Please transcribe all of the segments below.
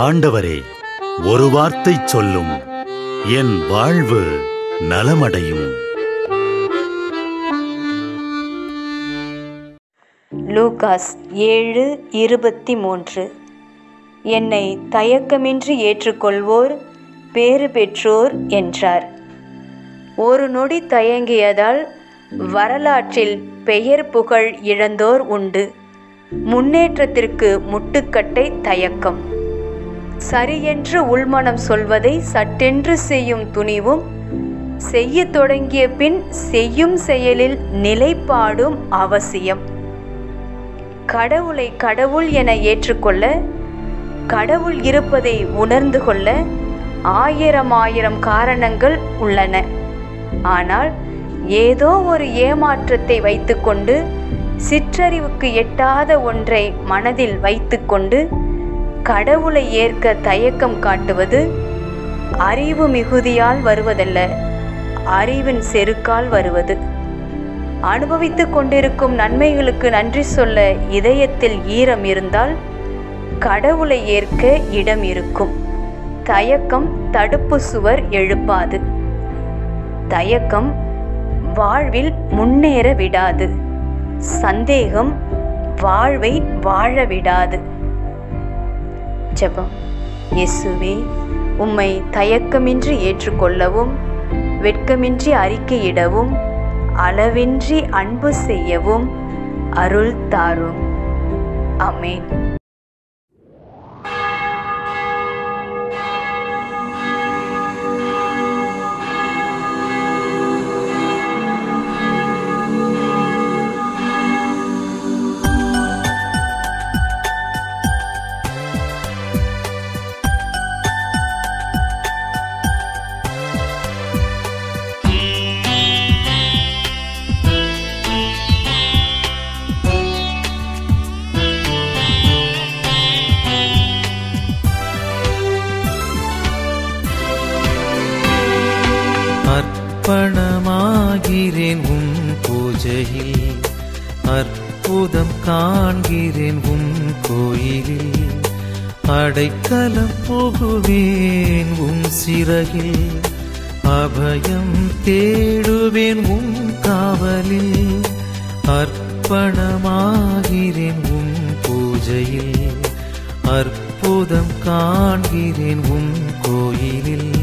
ஆண்டவரே, ஒரு வார்த்தை சொல்லும், என் வாழ்வு நலமடையும். லூகாஸ் 7:23. என்னை தயக்கமின்றி ஏற்றுக்கொள்வோர் பேறு பெற்றோர் என்றார். ஒரு நொடி தயங்கியதால் வரலாற்றில் பெயர் புகழ் இழந்தோர் உண்டு. முன்னேற்றத்திற்கு முட்டுக்கட்டை தயக்கம். சரியென்று உள்மனம் சொல்வதை சட்டென்று செய்யும் துணிவும், செய்ய தொடங்கிய பின் செய்யும் செயலில் நிலைப்பாடும் அவசியம். கடவுளை கடவுள் என ஏற்றுக்கொள்ள, கடவுள் இருப்பதை உணர்ந்து கொள்ள ஆயிரம் காரணங்கள் உள்ளன. ஆனால் ஏதோ ஒரு ஏமாற்றத்தை வைத்துக்கொண்டு, சிற்றறிவுக்கு எட்டாத ஒன்றை மனதில் வைத்துக்கொண்டு கடவுளை ஏற்க தயக்கம் காட்டுவது அறிவு மிகுதியால் வருவதல்ல, அறிவின் செருக்கால் வருவது. அனுபவித்துக் கொண்டிருக்கும் நன்மைகளுக்கு நன்றி சொல்ல இதயத்தில் ஈரம் இருந்தால் கடவுளை ஏற்க இடம் இருக்கும். தயக்கம் தடுப்பு சுவர் எழுப்பாது. தயக்கம் வாழ்வில் முன்னேற விடாது. சந்தேகம் வாழ்வை வாழ விடாது. ஜெபம். இயேசுவே, உம்மை தயக்கமின்றி ஏற்றுக்கொள்ளவும், வெட்கமின்றி அறிக்கையிடவும், அளவின்றி அன்பு செய்யவும் அருள் தாரும். ஆமென். அர்ப்பணமாகிறேன் உம் பூஜையில், அற்புதம் காண்கிறேன் உம் கோயிலில், அடைக்கலம் புகுவேன் உம் சிறகில், அபயம் தேடுவேன் உம் காவலில். அர்ப்பணமாகிறேன் உம் பூஜையில், அற்புதம் காண்கிறேன் உம் கோயிலில்,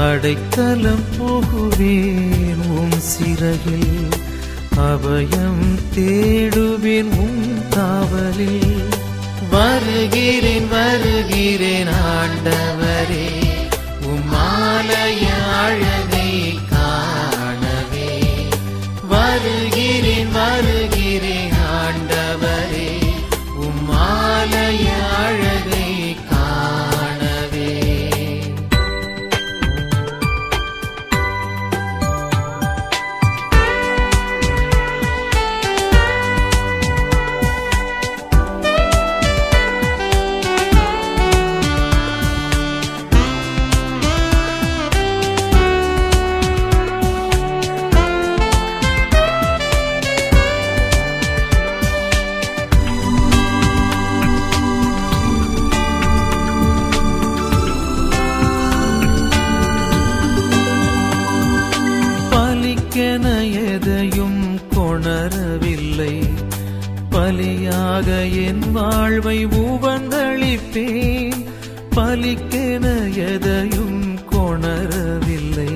அடைக்கலம் புகுவேன் உம் சிறகில், அபயம் தேடுவேன் உம் காவலில். வருகிறேன் வருகிறேன் ஆண்டவரே, உம் ஆலய அழகை காணவே. வருகிறேன் வருகிறேன் ஆண்டவரே, உம் ஆலய அழகை காணவே. பலிக்கென எதையும் கொணரவில்லை, பலியாக என் வாழ்வை உவந்தளிப்பேன். பலிக்கென எதையும் கொணரவில்லை,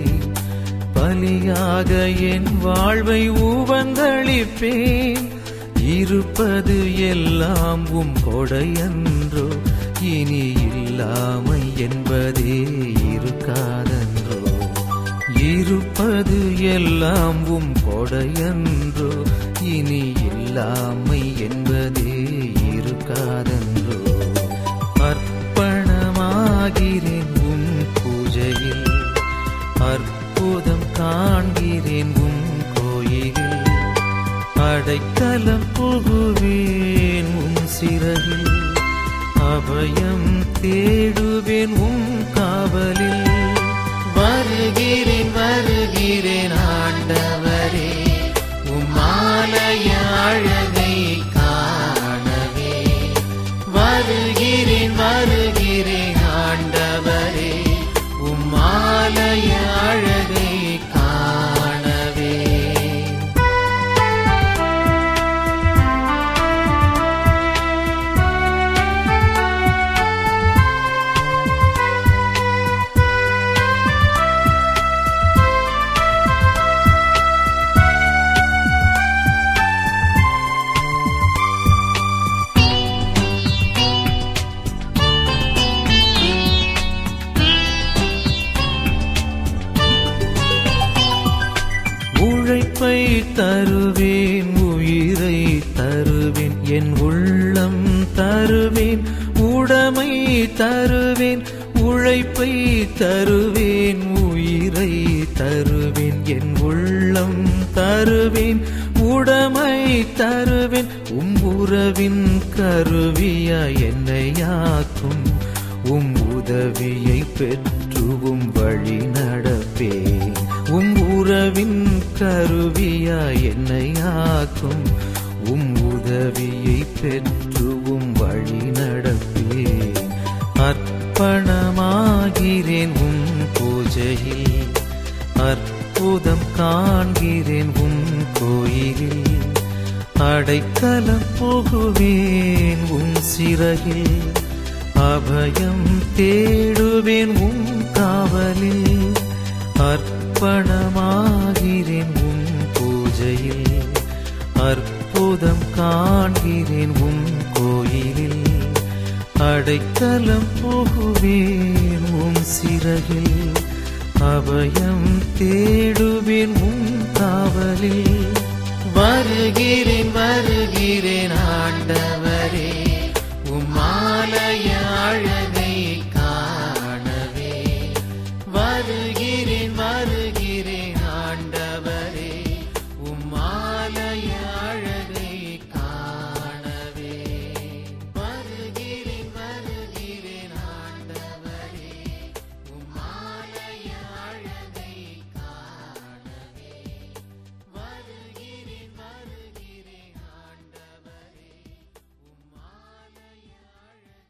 பலியாக என் வாழ்வை உவந்தளிப்பேன். இருப்பது எல்லாம் உம் கொடையன்றோ, இனி இல்லாமை என்பதே இருக்காதன்றோ. இருப்பது எல்லாம் உம் கொடையன்றோ, இனி இல்லாமை என்பதே இருக்காதன்றோ. அர்ப்பணமாகிறேன் உம் பூஜையில், அற்புதம் காண்கிறேன் உம் கோயிலில், அடைக்கலம் புகுவேன் உம் சிறகில், அபயம் தேடுவேன் உம் காவலில். வருகிறேன் வருகிறேன் ஆண்டவரே, உம் ஆலய அழகை காணவே. வருகிறேன் வருகிறேன் தருவேன், உயிரை தருவேன், என் உள்ளம் தருவேன், உடைமை தருவேன், உழைப்பை தருவேன், உயிரை தருவேன், என் உள்ளம் தருவேன், உடைமை தருவேன். உறவின் கருவியா என்னையாக்கும், உதவியை பெற்று வழி நடப்பேன். உறவின் கருவியா என்னையாக்கும், உதவியை பெற்று வழி நடப்பேன். அர்ப்பணமாகிறேன் பூஜையில், அற்புதம் காண்கிறேன் கோயிலில். அடைக்கலம் புகுவேன் சிறகில், அபயம் தேடுவேன் காவலில். அர்ப்பணமாகிறேன் பூஜையில், அற்புதம் காண்கிறேன் கோயிலில். அடைக்கலம் புகுவேன் சிறகில், அபயம் தேடுவேன் காவலில். வருகிறேன் வருகிறேன் ஆண்டவரே, உம்மாலய அழகை காணவே. வருகிறேன் வருகிறேன் ஆண்டவரே, உம்மாலய அழகை காணவே. வருகிறேன் வருகிறேன் ஆண்டவரே, உம்மாலய அழகை காணவே. வருகிறேன் வருகிறேன் ஆண்டவரே, உம்மாலய அழகை.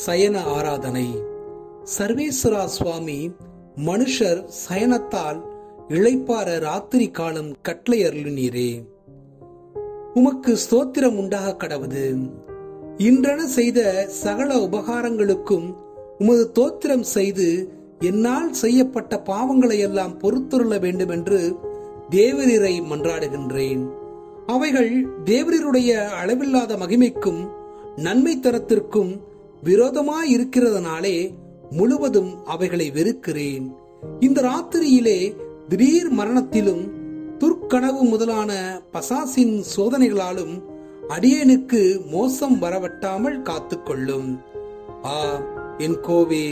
சயன ஆராதனை. சர்வேஸ்வரா சுவாமி மனுஷர் சயனத்தால் இளைப்பார ராத்திரி காலம் கட்டளை அருளினீரே. உமக்கு ஸ்தோத்திரம் உண்டாக கடவுது. இன்றென செய்த சகல உபகாரங்களுக்கும் உமது தோத்திரம் செய்து என்னால் செய்யப்பட்ட பாவங்களை எல்லாம் பொறுத்துள்ள வேண்டும் என்று தேவரீரை மன்றாடுகின்றேன். அவைகள் தேவரீருடைய அளவில்லாத மகிமைக்கும் நன்மை தரத்திற்கும் விரோதமாய் இருக்கிறதுனாலே முழுவதும் அவைகளை வெறுக்கிறேன். இந்த ராத்திரியிலே திடீர் மரணத்திலும் துர்க்கனவு முதலான பசாசின் சோதனைகளாலும் அடியேனுக்கு மோசம் வரவட்டாமல் காத்துக்கொள்ளும். ஆ என் கோவே,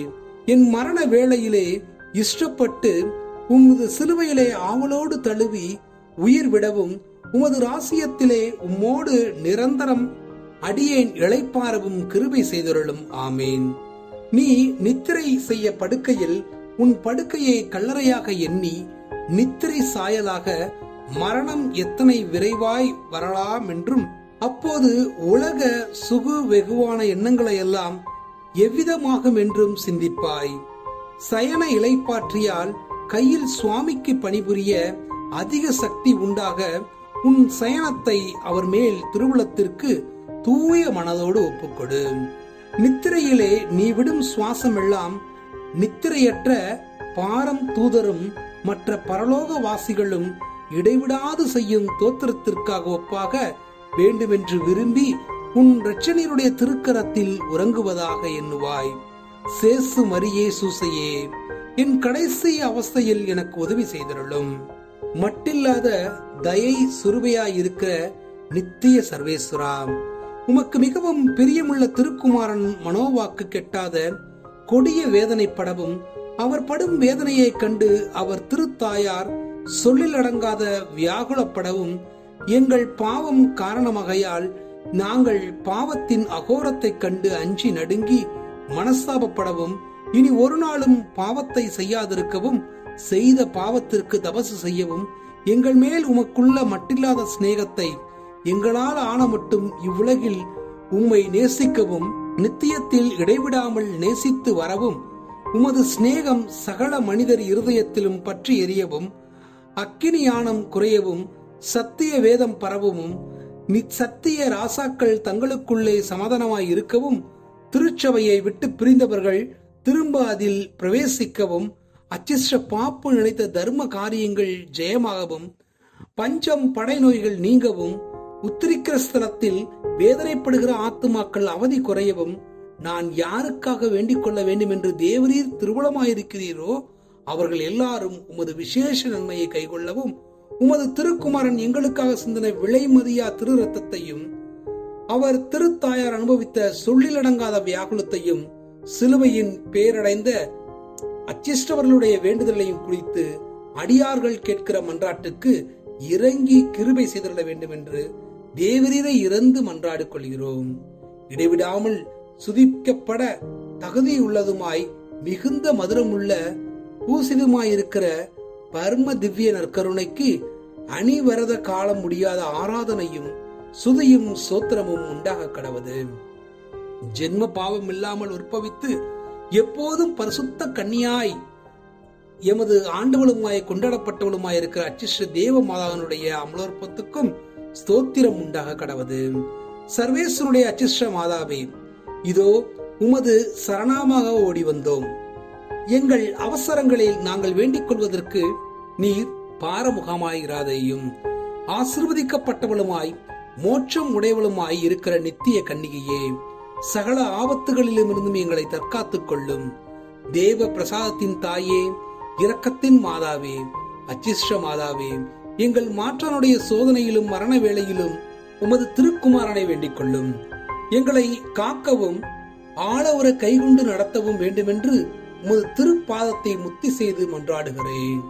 என் மரண வேளையிலே இஷ்டப்பட்டு உமது சிலுவையிலே ஆவலோடு தழுவி உயிர் விடவும், உமது ராசியத்திலே உம்மோடு நிரந்தரம் அடியேன் இளைப்பாரவும் கிருபை செய்தருளும். ஆமேன். நீ நித்திரை செய்ய படுக்கையில் உன் படுக்கையை கல்லறையாக எண்ணி நித்திரை சாயலாக மரணம் எத்தனை விரைவாய் வரலாம் என்றும், அப்போது உலக சுகு வெகுவான எண்ணங்களை எல்லாம் எவ்விதமாகும் என்றும் சிந்திப்பாய். சயன இளைப்பாற்றியால் கையில் சுவாமிக்கு பணிபுரிய அதிக சக்தி உண்டாக உன் சயனத்தை அவர் மேல் திருவுளத்திற்கு தூய மனதோடு ஒப்புக்கொடு. நித்திரையிலே நீ விடும் சுவாசம் எல்லாம் நித்திரையற்ற பாரம் தூதரும் மற்ற பரலோக வாசிகளும் இடைவிடாது செய்யும் தோத்திரத்திற்காக ஒப்பாக வேண்டுமென்று விரும்பி உன் இரட்சணியருடைய திருக்கரத்தில் உறங்குவதாக எண்ணுவாய். சேசு மரியே சூசையே, என் கடைசி அவஸ்தையில் எனக்கு உதவி செய்தருளும். மட்டில்லாத தயை சுருபையாயிருக்கிற நித்திய சர்வேஸ்வரா, உமக்கு மிகவும் பிரியமுள்ள திருக்குமாரன் மனோவாக்கு கெட்டாத கொடிய வேதனைப்படவும், அவர் படும் வேதனையை கண்டு அவர் திருத்தாயார் சொல்லில் அடங்காத வியாகுலப்படவும், எங்கள் பாவம் காரணமாகையால் நாங்கள் பாவத்தின் அகோரத்தை கண்டு அஞ்சி நடுங்கி மனஸ்தாபப்படவும், இனி ஒரு நாளும் பாவத்தை செய்யாதிருக்கவும், செய்த பாவத்திற்கு தபசு செய்யவும், எங்கள் மேல் உமக்குள்ள மட்டில்லாத சிநேகத்தை எங்களால் ஆன மட்டும் இவ்வுலகில் உம்மை நேசிக்கவும், நித்தியத்தில் இடைவிடாமல் நேசித்து வரவும், உமது சிநேகம் சகல மனிதர் இருதயத்திலும் பற்றி எரியவும், அக்கினியானம் குறையவும், சத்திய வேதம் பரவவும், சத்திய ராசாக்கள் தங்களுக்குள்ளே சமாதானமாய் இருக்கவும், திருச்சபையை விட்டு பிரிந்தவர்கள் திரும்ப அதில் பிரவேசிக்கவும், அச்சிஷ்ட பாப்பு நினைத்த தர்ம காரியங்கள் ஜெயமாகவும், பஞ்சம் படை நோய்கள் நீங்கவும், உத்திரிக்கிற ஸ்தலத்தில் வேதனைப்படுகிற ஆத்துமாக்கள் அவதி குறையவும், நான் யாருக்காக வேண்டிக் கொள்ள வேண்டும் என்று தேவரீர் திருவுளமாயிருக்கிறீரோ அவர்கள் எல்லாரும் உமது விசேஷ நன்மையை கைக்கொள்ளவும் உமது திருக்குமாரன் எங்களுக்காக சிந்தின விலைமதியா திரு ரத்தத்தையும் அவர் திருத்தாயார் அனுபவித்த சொல்லிலடங்காத வியாகுலத்தையும் சிலுவையின் பேரடைந்த அச்சிஷ்டவர்களுடைய வேண்டுதலையும் குறித்து அடியார்கள் கேட்கிற மன்றாட்டுக்கு இறங்கி கிருபை செய்திட வேண்டும் என்று தேவரீரை இறந்து மன்றாடிக் கொள்கிறோம். இடைவிடாமல் சுதிக்கப்பட தகுதியுள்ளதுமாய் மிகுந்த மதுரமுள்ள பூசிதுமாயிருக்கிற பரம திவ்ய நற்கருணைக்கு அணிவரத காலம் முடியாத ஆராதனையும் சுதியும் சோத்திரமும் உண்டாக கடவது. ஜென்ம பாவம் இல்லாமல் உற்பவித்து எப்போதும் பரிசுத்த கன்னியாய் எமது ஆண்டவளுமாய் கொண்டாடப்பட்டவளுமாய் இருக்கிற அச்சிஷ்ட தேவ மாதாவினுடைய அமலோற்பத்துக்கும் ஸ்தோத்திரம் உண்டாக கடவது. சர்வேஸ்வருடைய அச்சிஷ்ட மாதாவே, இதோ உமது சரணாமாக ஓடி வந்தோம். எங்கள் அவசரங்களில் நாங்கள் வேண்டிக் கொள்வதற்கு நீர் பாரமுகமாயிராதையும். ஆசீர்வதிக்கப்பட்டவளுமாய் மோட்சம் உடையவளுமாய் இருக்கிற நித்திய கன்னிகையே, சகல ஆபத்துகளிலுமிருந்தும் எங்களை தற்காத்துக் கொள்ளும். தேவ பிரசாதத்தின் தாயே, இரக்கத்தின் மாதாவே, அச்சிஷ்ட மாதாவே, எங்கள் மாற்றனுடைய சோதனையிலும் மரண வேளையிலும் உமது திருக்குமாரனை வேண்டிக் கொள்ளும். எங்களை காக்கவும் ஆளவர கைகொண்டு நடத்தவும் வேண்டுமென்று உமது திருப்பாதத்தை முத்தி செய்து மன்றாடுகிறேன்.